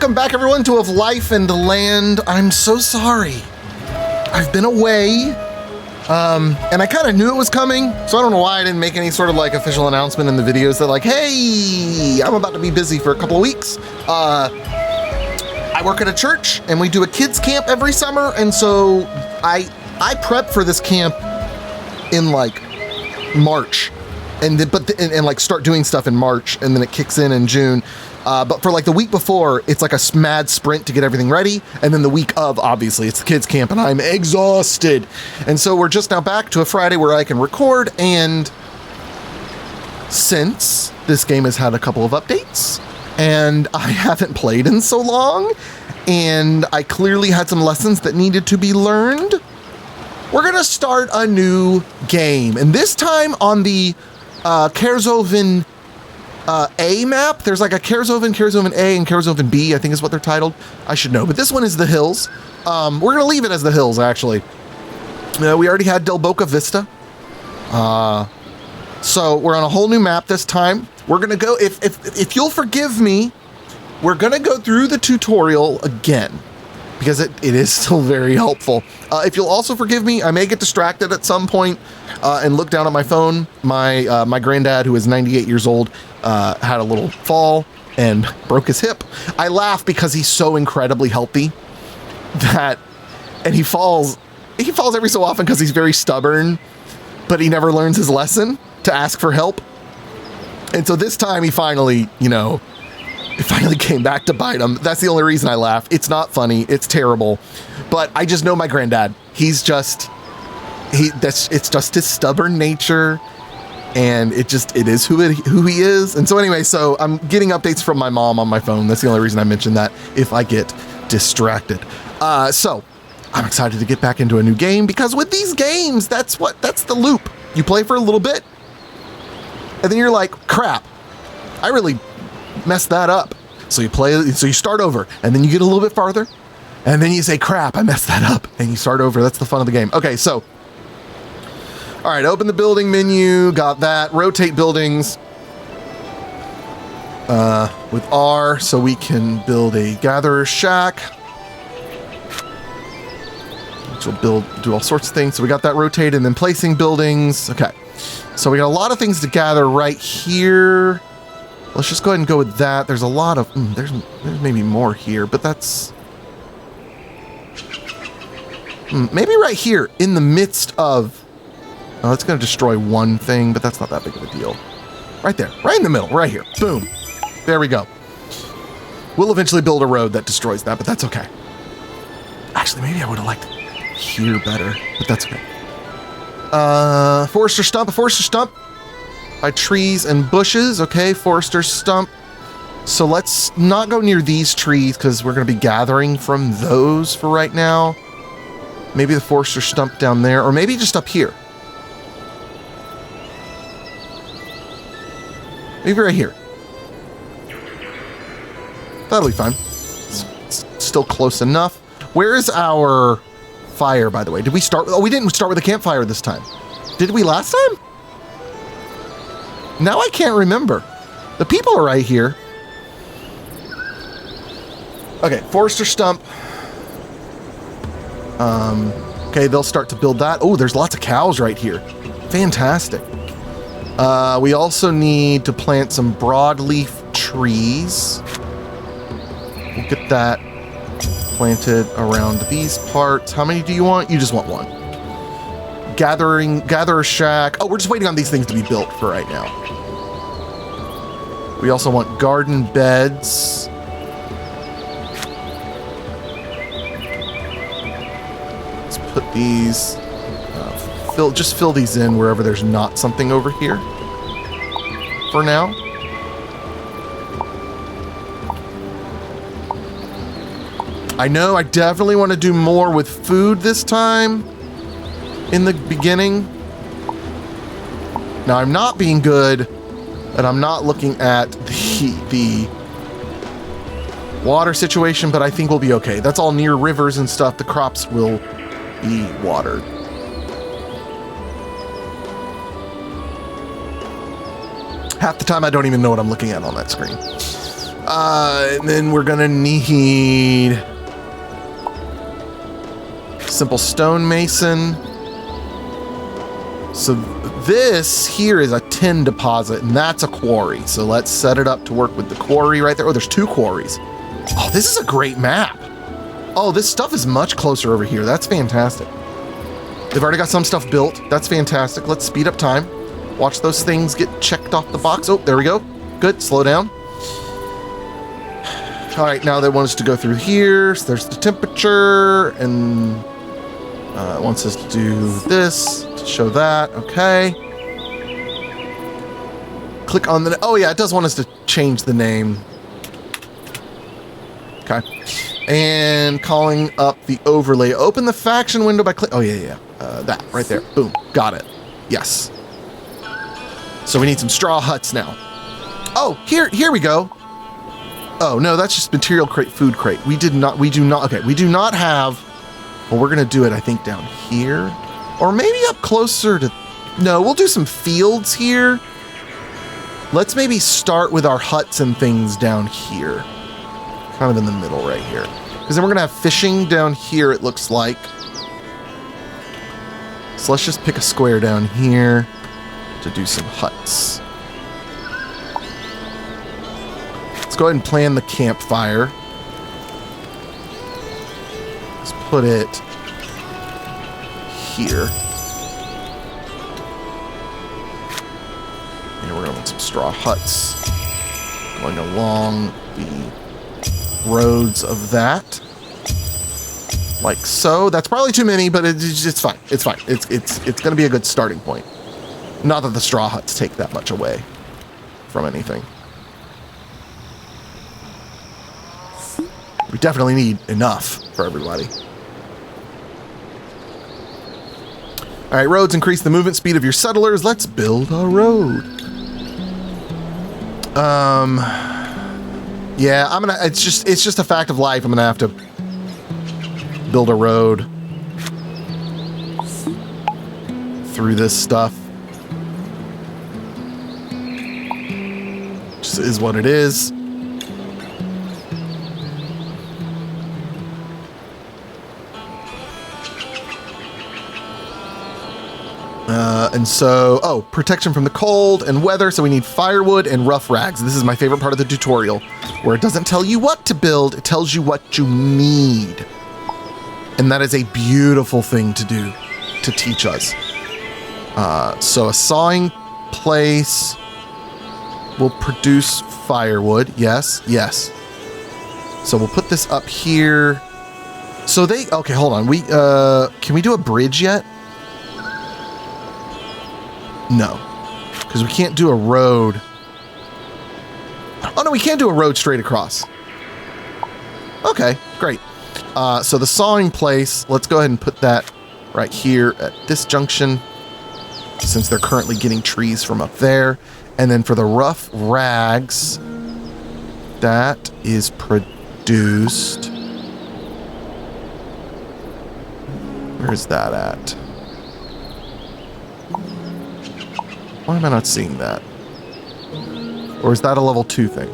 welcome back everyone to Of Life and Land. I'm so sorry. I've been away, and I kind of knew it was coming, so I don't know why I didn't make any sort of like official announcement in the videos that like, hey, I'm about to be busy for a couple of weeks. I work at a church and we do a kids camp every summer, and so I prep for this camp in like March, and like start doing stuff in March, and then it kicks in June. But for like the week before, it's like a mad sprint to get everything ready. And then the week of, obviously, it's the kids camp and I'm exhausted. And so we're just now back to a Friday where I can record. And since this game has had a couple of updates and I haven't played in so long, and I clearly had some lessons that needed to be learned, we're going to start a new game. And this time on the Kerzoven A map. There's like a Kerzoven A, and Kerzoven B, I think is what they're titled. I should know, but this one is the hills. We're gonna leave it as the hills, actually. We already had Del Boca Vista. So we're on a whole new map this time. We're gonna go, if you'll forgive me, we're gonna go through the tutorial again, because it is still very helpful. If you'll also forgive me, I may get distracted at some point and look down at my phone. My granddad, who is 98 years old, had a little fall and broke his hip. I laugh because he's so incredibly healthy and he falls every so often because he's very stubborn, but he never learns his lesson to ask for help. And so this time he finally, it finally came back to bite him. That's the only reason I laugh. It's not funny. It's terrible. But I just know my granddad. It's just his stubborn nature, and it is who he is. And so anyway, so I'm getting updates from my mom on my phone. That's the only reason I mentioned that, if I get distracted. So I'm excited to get back into a new game, because with these games, that's the loop. You play for a little bit, and then you're like, crap, I really messed that up. So you start over, and then you get a little bit farther, and then you say, crap, I messed that up, and you start over. That's the fun of the game. Okay, so, all right, open the building menu, got that. Rotate buildings with R, so we can build a gatherer shack, which will do all sorts of things. So we got that rotated, and then placing buildings. Okay, so we got a lot of things to gather right here. Let's just go ahead and go with that. There's a lot of, there's maybe more here, but that's, maybe right here in the midst of, oh, it's going to destroy one thing, but that's not that big of a deal. Right there, right in the middle, right here. Boom. There we go. We'll eventually build a road that destroys that, but that's okay. Actually, maybe I would have liked here better, but that's okay. A forester stump. By trees and bushes. Okay, forester stump. So let's not go near these trees, because we're going to be gathering from those for right now. Maybe the forester stump down there, or maybe just up here. Maybe right here. That'll be fine. It's still close enough. Where is our fire, by the way? Did we start? Oh, we didn't start with a campfire this time. Did we last time? Now I can't remember. The people are right here. Okay, forester stump. Okay, they'll start to build that. Oh, there's lots of cows right here. Fantastic. We also need to plant some broadleaf trees. We'll get that planted around these parts. How many do you want? You just want one. Gatherer shack. Oh, we're just waiting on these things to be built for right now. We also want garden beds. Let's put these, just fill these in wherever there's not something over here for now. I know I definitely want to do more with food this time. In the beginning. Now I'm not being good, and I'm not looking at the water situation, but I think we'll be okay. That's all near rivers and stuff. The crops will be watered. Half the time I don't even know what I'm looking at on that screen. And then we're gonna need simple stonemason. So this here is a tin deposit, and that's a quarry. So let's set it up to work with the quarry right there. Oh, there's 2 quarries. Oh, this is a great map. Oh, this stuff is much closer over here. That's fantastic. They've already got some stuff built. That's fantastic. Let's speed up time. Watch those things get checked off the box. Oh, there we go. Good, slow down. All right, now they want us to go through here. So there's the temperature, and it wants us to do this to show that. Okay. Click on the, oh yeah, it does want us to change the name. Okay. And calling up the overlay. Open the faction window by click, oh yeah. That right there. Boom, got it. Yes. So we need some straw huts now. Oh, here we go. Oh no, that's just material crate, food crate. We do not have, well, we're gonna do it, I think, down here. Or maybe up closer to, no, we'll do some fields here. Let's maybe start with our huts and things down here. Kind of in the middle right here. Because then we're gonna have fishing down here, it looks like. So let's just pick a square down here to do some huts. Let's go ahead and plan the campfire. Let's put it here. And we're gonna want some straw huts going along the roads of that. Like so. That's probably too many, but it's fine. It's fine. It's gonna be a good starting point. Not that the straw huts take that much away from anything. We definitely need enough for everybody. All right, roads increase the movement speed of your settlers. Let's build a road. Yeah, it's just a fact of life. I'm gonna have to build a road through this stuff. Just is what it is. And so, oh, protection from the cold and weather. So we need firewood and rough rags. This is my favorite part of the tutorial, where it doesn't tell you what to build, it tells you what you need. And that is a beautiful thing to do, to teach us. So a sawing place will produce firewood. Yes, yes. So we'll put this up here. So okay, hold on. Can we do a bridge yet? No, because we can't do a road. Oh no, we can do a road straight across. Okay, great. So the sawing place, let's go ahead and put that right here at this junction, since they're currently getting trees from up there. And then for the rough rags, that is produced. Where is that at? Why am I not seeing that? Or is that a level 2 thing?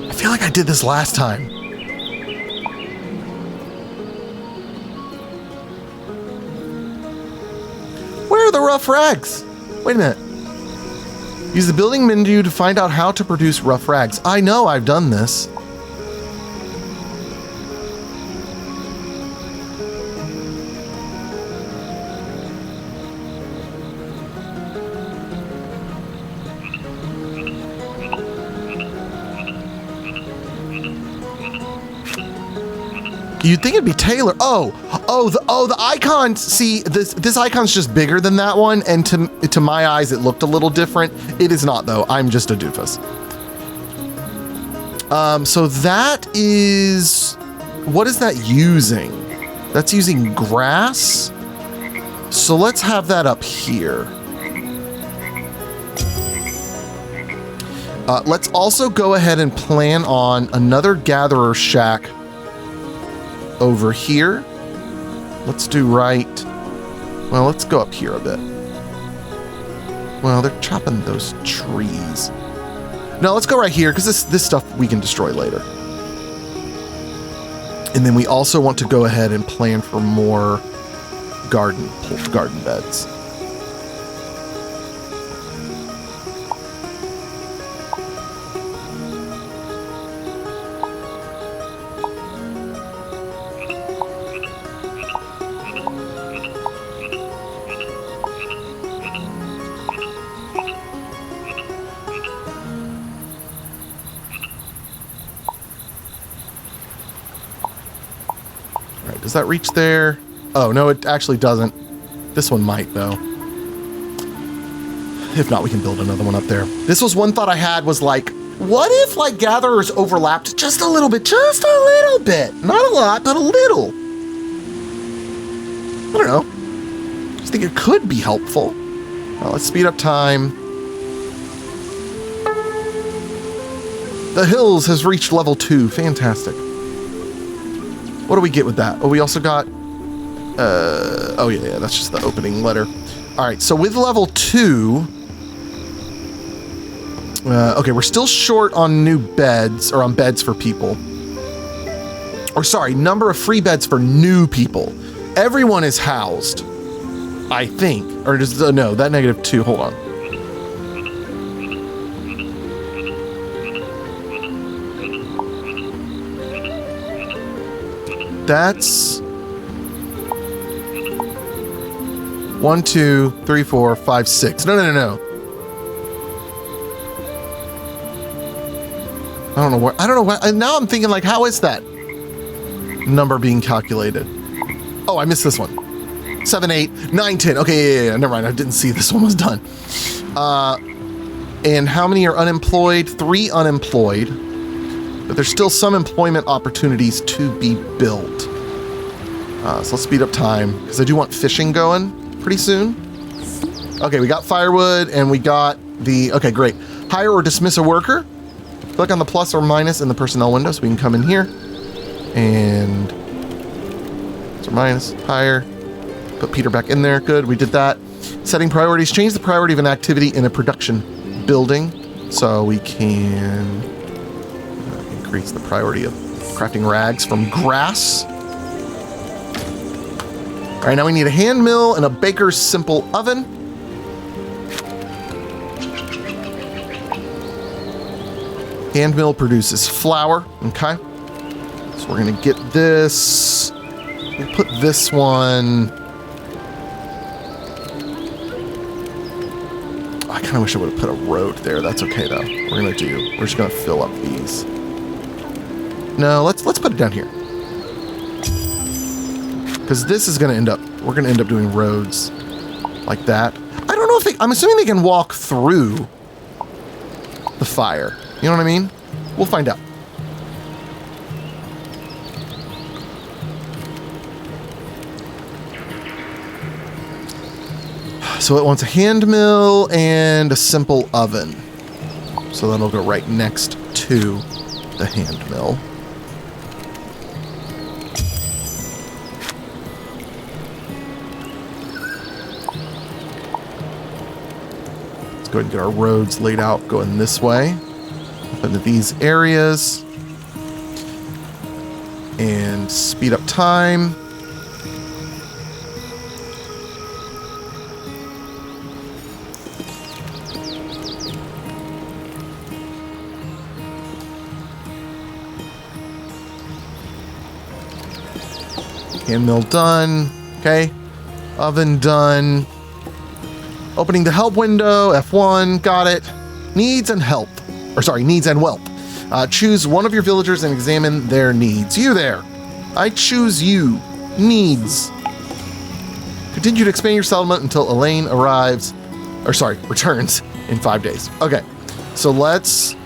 I feel like I did this last time. Where are the rough rags? Wait a minute. Use the building menu to find out how to produce rough rags. I know I've done this. You'd think it'd be tailored. The icon. See, this icon's just bigger than that one, and to my eyes, it looked a little different. It is not, though. I'm just a doofus. So that is, what is that using? That's using grass. So let's have that up here. Let's also go ahead and plan on another gatherer shack over here. Let's do right. Well, let's go up here a bit. Well, they're chopping those trees. No, let's go right here because this stuff we can destroy later. And then we also want to go ahead and plan for more garden beds. Does that reach there? Oh, no, it actually doesn't. This one might, though. If not, we can build another one up there. This was one thought I had was like, what if like gatherers overlapped just a little bit? Just a little bit. Not a lot, but a little. I don't know. I just think it could be helpful. Well, let's speed up time. The Hills has reached level 2. Fantastic. What do we get with that? Oh, we also got... oh, yeah, that's just the opening letter. All right, so with level 2... okay, we're still short on new beds, or on beds for people. Or sorry, number of free beds for new people. Everyone is housed, I think. Or just, no, that -2, hold on. That's 1, 2, 3, 4, 5, 6. No. I don't know what. Now I'm thinking like, how is that number being calculated? Oh, I missed this one. 7, 8, 9, 10. Okay, yeah. Never mind. I didn't see this one was done. And how many are unemployed? 3 unemployed. But there's still some employment opportunities to be built. So let's speed up time, because I do want fishing going pretty soon. Okay, we got firewood, and we got the... Okay, great. Hire or dismiss a worker. Click on the plus or minus in the personnel window, so we can come in here. And... plus or minus, hire. Put Peter back in there. Good, we did that. Setting priorities. Change the priority of an activity in a production building. So we can... increase the priority of crafting rags from grass. All right, now we need a hand mill and a baker's simple oven. Hand mill produces flour, okay. So we're gonna get this. We'll put this one. I kind of wish I would have put a road there. That's okay though. We're just gonna fill up these. No, let's put it down here. Because this is going to we're going to end up doing roads like that. I don't know if I'm assuming they can walk through the fire. You know what I mean? We'll find out. So it wants a hand mill and a simple oven. So that'll go right next to the hand mill. Go ahead and get our roads laid out going this way. Up into these areas. And speed up time. Hand mill done. Okay. Oven done. Opening the help window, F1, got it. Needs and help. Or sorry, needs and whelp. Choose one of your villagers and examine their needs. You there. I choose you. Needs. Continue to expand your settlement until Elaine returns in 5 days. Okay, so let's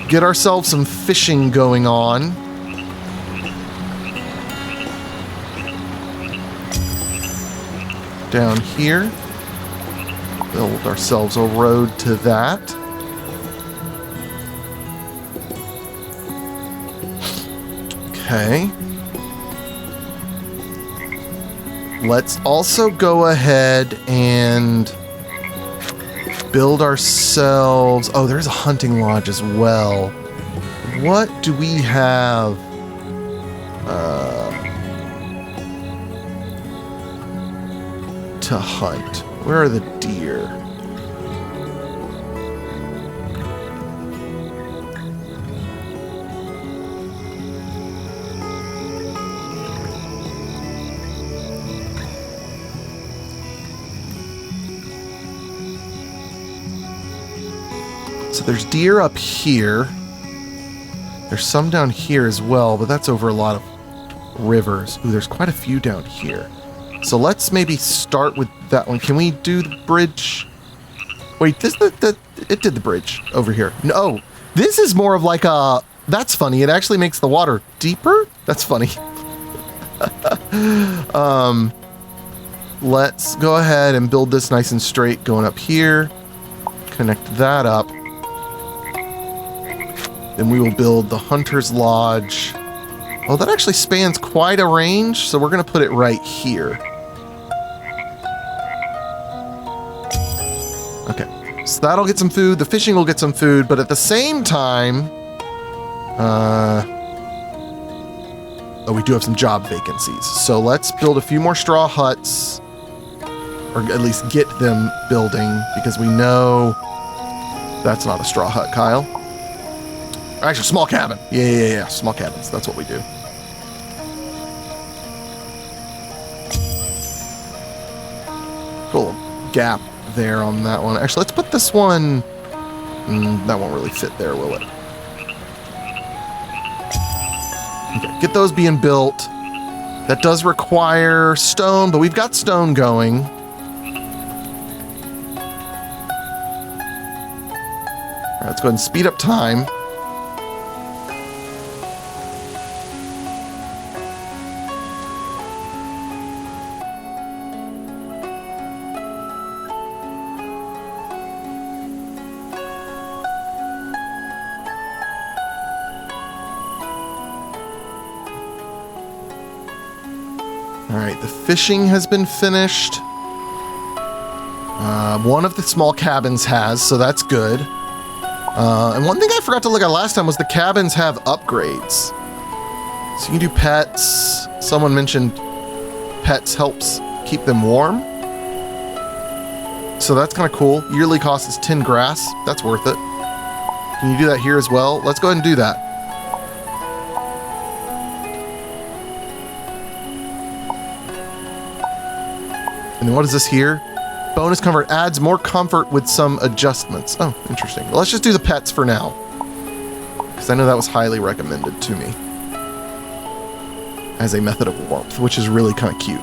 get ourselves some fishing going on. Down here. Build ourselves a road to that. Okay. Let's also go ahead and build ourselves... Oh, there's a hunting lodge as well. What do we have? To hunt. Where are the deer? So there's deer up here. There's some down here as well, but that's over a lot of rivers. Ooh, there's quite a few down here. So let's maybe start with that one. Can we do the bridge? Wait, it did the bridge over here. No, this is more of like a... That's funny. It actually makes the water deeper. That's funny. Let's go ahead and build this nice and straight going up here. Connect that up. Then we will build the Hunter's Lodge. Oh, that actually spans quite a range, so we're going to put it right here. Okay, so that'll get some food. The fishing will get some food, but at the same time... oh, we do have some job vacancies. So let's build a few more straw huts, or at least get them building, because we know that's not a straw hut, Kyle. Actually, small cabin. Yeah. Small cabins. That's what we do. Cool. Gap there on that one. Actually, let's put this one... that won't really fit there, will it? Okay, get those being built. That does require stone, but we've got stone going. All right, let's go ahead and speed up time. Alright, the fishing has been finished. One of the small cabins has, so that's good. And one thing I forgot to look at last time was the cabins have upgrades. So you can do pets. Someone mentioned pets helps keep them warm. So that's kind of cool. Yearly cost is 10 grass. That's worth it. Can you do that here as well? Let's go ahead and do that. And then what is this here? Bonus comfort adds more comfort with some adjustments. Oh, interesting. Well, let's just do the pets for now, because I know that was highly recommended to me as a method of warmth, which is really kind of cute.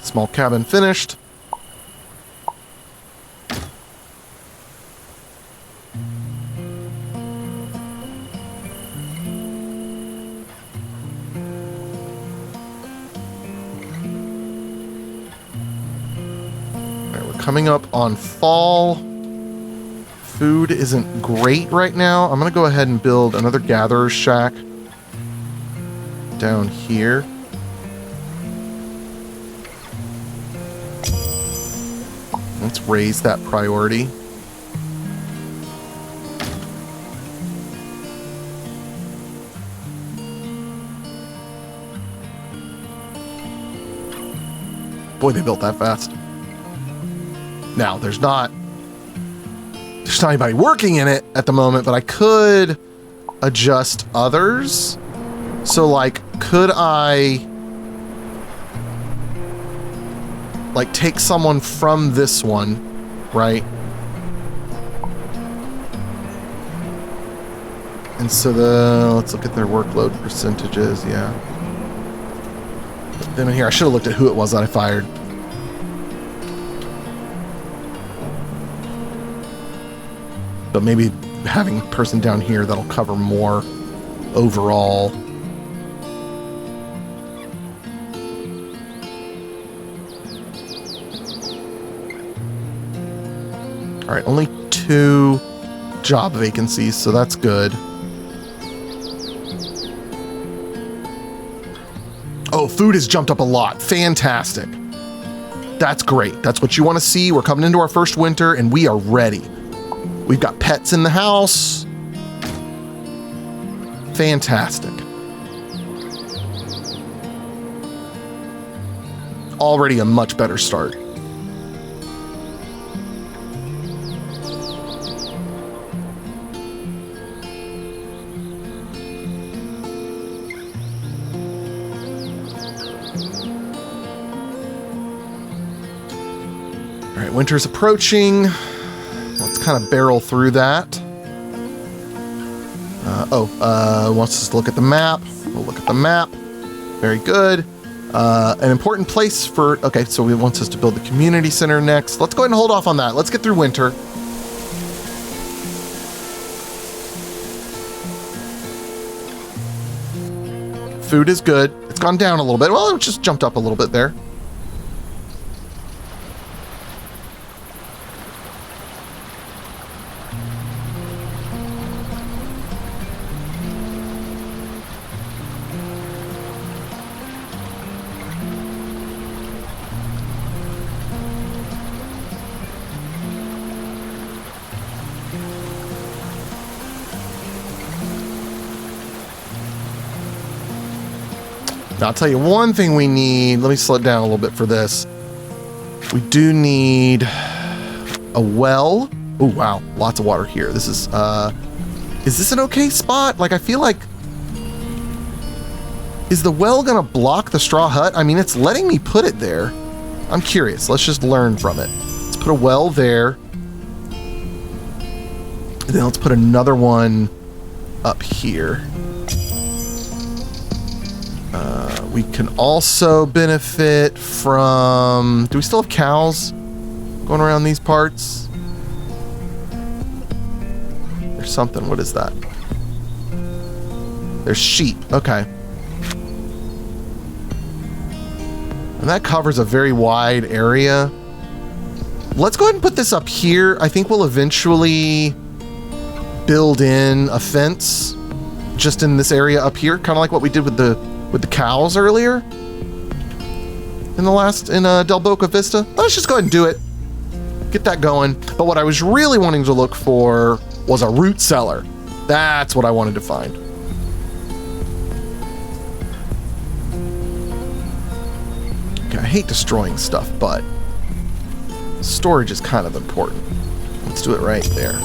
Small cabin finished. Coming up on fall. Food isn't great right now. I'm going to go ahead and build another gatherer's shack down here. Let's raise that priority. Boy, they built that fast. Now, there's not anybody working in it at the moment, but I could adjust others. So, like, could I, like, take someone from this one, right? And so let's look at their workload percentages, yeah. Put them in here. I should have looked at who it was that I fired. But maybe having a person down here that'll cover more overall. All right, only 2 job vacancies, so that's good. Oh, food has jumped up a lot. Fantastic. That's great. That's what you want to see. We're coming into our first winter and we are ready. We've got pets in the house. Fantastic. Already a much better start. All right, winter's approaching. Let's kind of barrel through that. Wants us to look at the map. We'll look at the map. Very good. An important place for... Okay, so he wants us to build the community center next. Let's go ahead and hold off on that. Let's get through winter. Food is good. It's gone down a little bit. Well, it just jumped up a little bit there. Now, I'll tell you one thing we need. Let me slow it down a little bit for this. We do need a well. Oh, wow. Lots of water here. This is this an okay spot? Like, I feel like... Is the well going to block the straw hut? I mean, it's letting me put it there. I'm curious. Let's just learn from it. Let's put a well there. And then let's put another one up here. We can also benefit from... Do we still have cows going around these parts? There's something. What is that? There's sheep. Okay. And that covers a very wide area. Let's go ahead and put this up here. I think we'll eventually build in a fence just in this area up here, kind of like what we did with the cows earlier in Del Boca Vista. Let's just go ahead and do it. Get that going. But what I was really wanting to look for was a root cellar. That's what I wanted to find. Okay, I hate destroying stuff, but storage is kind of important. Let's do it right there.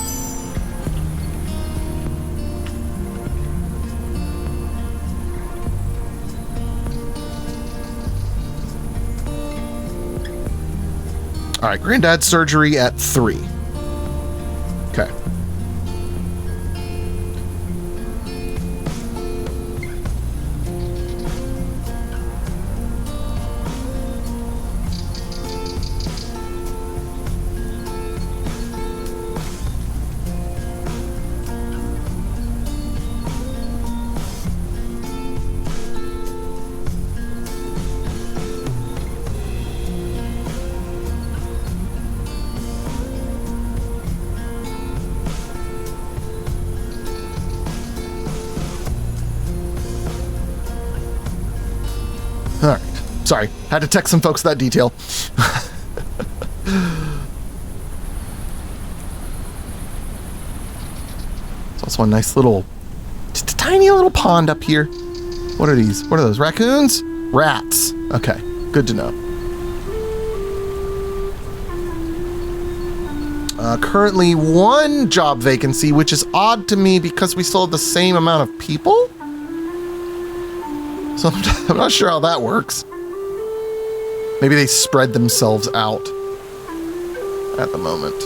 All right, Granddad's surgery at 3. Okay. Sorry, had to text some folks that detail. There's also a nice little, just a tiny little pond up here. What are these? What are those? Raccoons? Rats. Okay, good to know. Currently 1 job vacancy, which is odd to me because we still have the same amount of people. So I'm not sure how that works. Maybe they spread themselves out at the moment.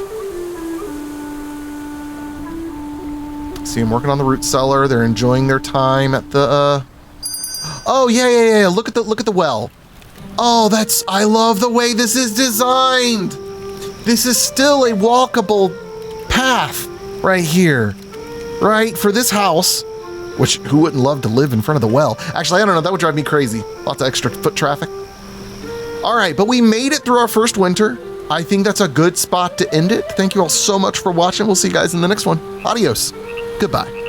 See them working on the root cellar. They're enjoying their time at the... Oh, yeah. Look at the well. Oh, I love the way this is designed. This is still a walkable path right here, right? For this house, which who wouldn't love to live in front of the well? Actually, I don't know. That would drive me crazy. Lots of extra foot traffic. All right, but we made it through our first winter. I think that's a good spot to end it. Thank you all so much for watching. We'll see you guys in the next one. Adios. Goodbye.